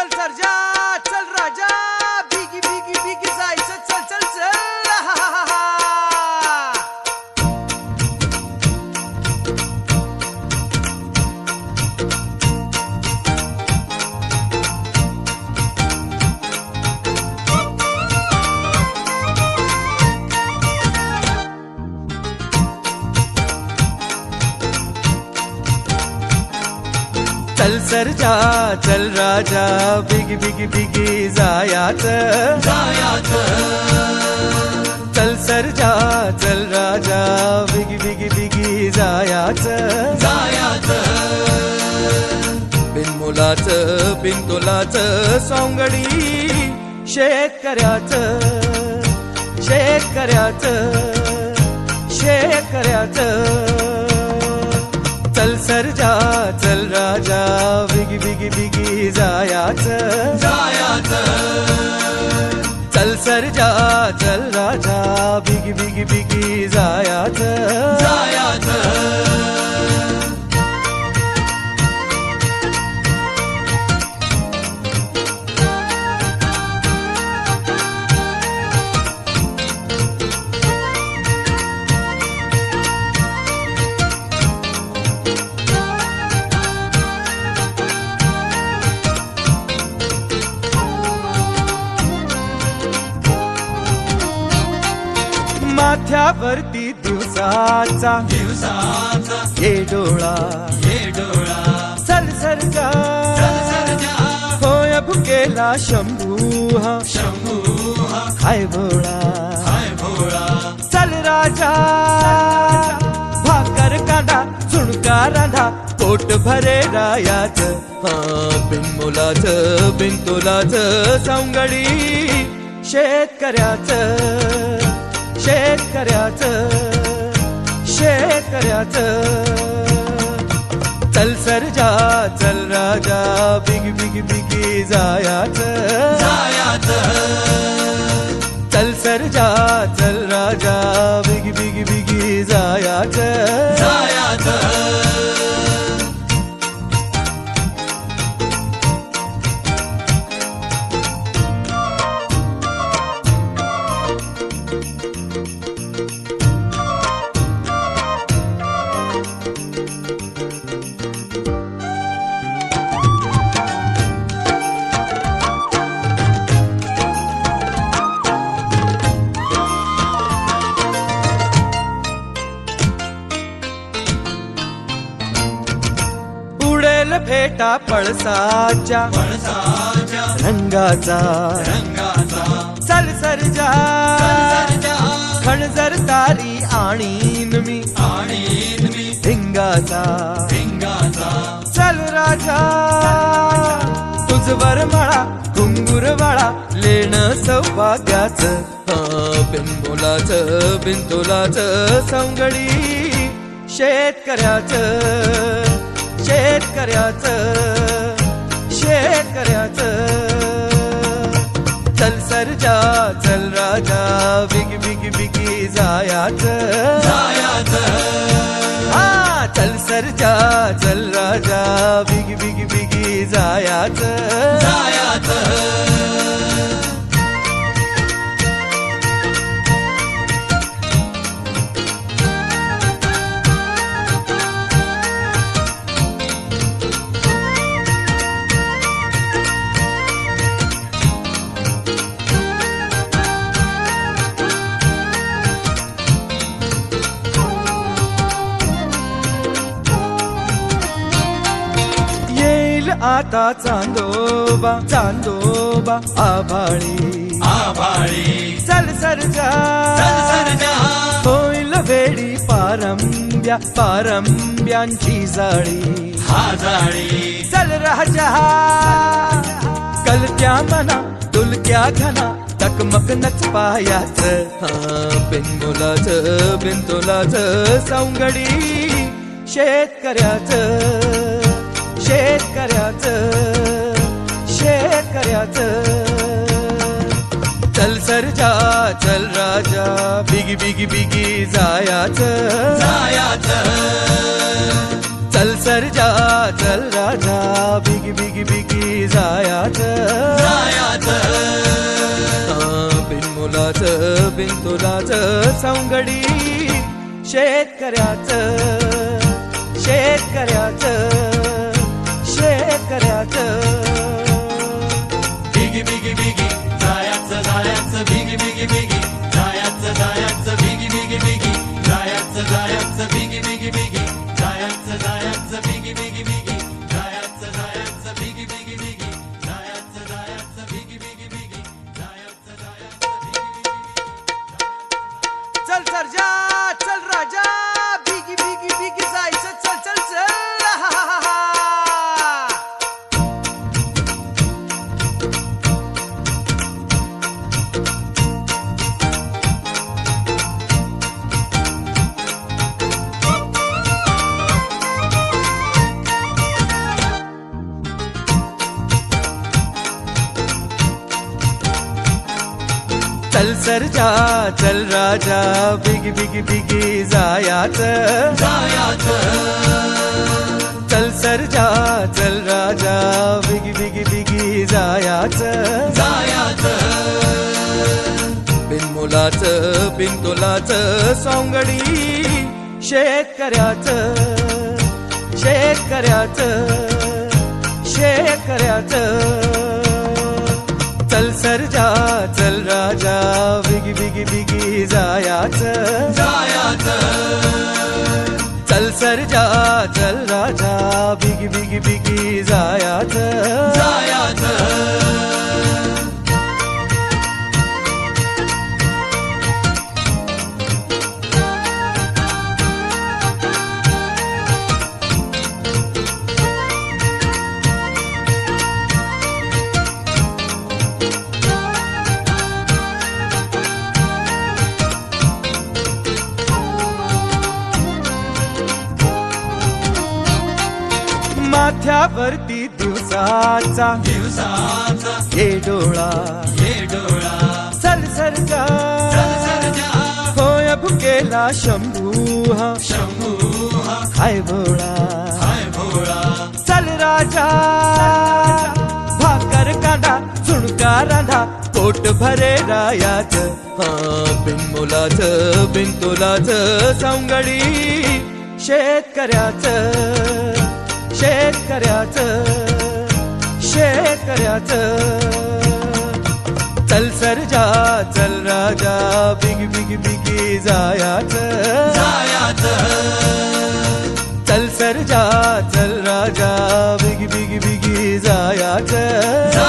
चल सर्जा चल राजा बिगी बिगी बिगी जायचं चल चल चल हा हा हा हा चल सर्जा चल राजा बिगी बिगी बिगी जायाचं चल सर्जा चल राजा बिगी बिगी बिगी जायाचं बिनमुलाचं बिनतोलाचं सोंगडी शेतकऱ्याचं चल सर्जा चल राजा बिगी बिगी बिगी जायाचं चल सर्जा चल राजा बिगी बिगी बिगी जायाचं माथ्यावरती दिवसाचा ये डोळा चल सर्जा होय भुकेला शंभू हा हाय भोळा चल राजा भाकर कांदा झुणका रांधा पोट भरे रायाचं बिनमुलाचं बिनतोलाचं सौंगडी शेतकऱ्याचं चल सर्जा चल राजा बिगी बिगी बिगी जायाचं चल सर्जा चल राजा बिगी बिगी बिगी जायाचं भेटा पळसाच्या रंगाचा चल सर्जा खणजर तारी आणीन मी भिंगाचा चल राजा तुझवर मळा घुंगुर वाळा लेण सौभाग्याचं बिनमुलाचं बिनतोलाचं सौंगडी शेतकऱ्याचं चल सर्जा चल राजा बिगी बिगी बिगी जायाचं चल सर्जा चल राजा बिगी बिगी बिगी जायाचं आता चांदोबा आभाळी चल सर्जा होईल वेडी पारंब्यांची जाळी चल राजा कलत्या मना डुलक्या घना टकमक नच पायाचं बिनमुलाचं बिनतोलाचं सौंगडी शेतकऱ्याचं चल सर्जा चल राजा बिगी बिगी बिगी जायाचं चल सर्जा चल राजा बिगी बिगी बिगी जायाचं बिनमुलाचं बिनतोलाचं सवंगडी शेतकऱ्याचं बिगी बिगी बिगी जायाचं बिगी बिगी बिगी जायाचं बिगी बिगी बिगी जायाचं बिगी बिगी बिगी जायाचं बिगी बिगी बिगी जायाचं बिगी बिगी बिगी जायाचं बिगी बिगी बिगी चल सर्जा चल राजा बिगी बिगी बिगी जायचं चल चल चल चल सर्जा चल राजा बिगी बिगी बिगी जायाचं चल सर्जा चल राजा बिगी बिगी बिगी जायाचं बिनमुलाचं बिनतोलाचं सवंगडी शेतकऱ्याचं चल सर्जा चल राजा बिगी बिगी बिगी जायाचं चल सर्जा चल राजा बिगी बिगी बिगी जायाचं माथ्यावरती दिवसाचा हे डोळा चल सर्जा होय भुकेला शंभू हाय भोळा चल राजा भाकर कांदा झुणका रांधा पोट भरे रायाचं बिनमुलाचं बिनतोलाचं सवंगडी शेतकऱ्याचं चल सर्जा चल राजा बिगी बिगी बिगी जायाचं चल सर्जा चल राजा बिगी बिगी बिगी जायाचं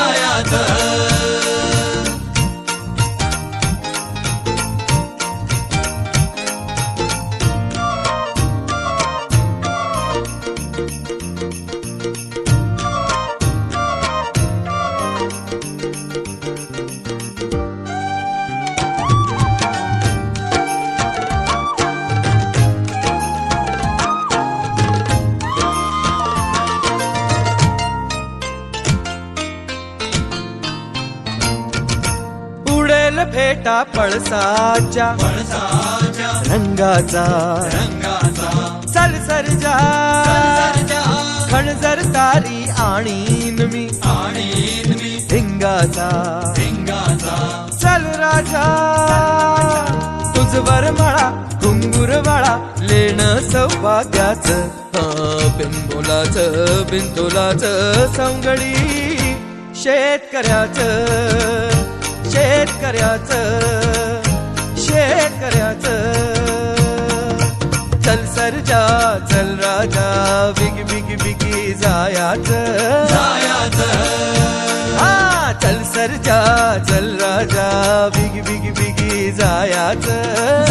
फेटा पळसाच्या रंगाचा चल सर्जा खणजर तारी आणीन मी धिंगाचा चल राजा तुझवर मळा घुंगुर वाळा लेण सौभाग्याचं बिनमुलाचं बिनतोलाचं सवंगडी शेतकऱ्याचं चल सर्जा चल राजा बिगी बिगी बिगी जायाचं चल सर्जा चल राजा बिगी बिगी बिगी जायाचं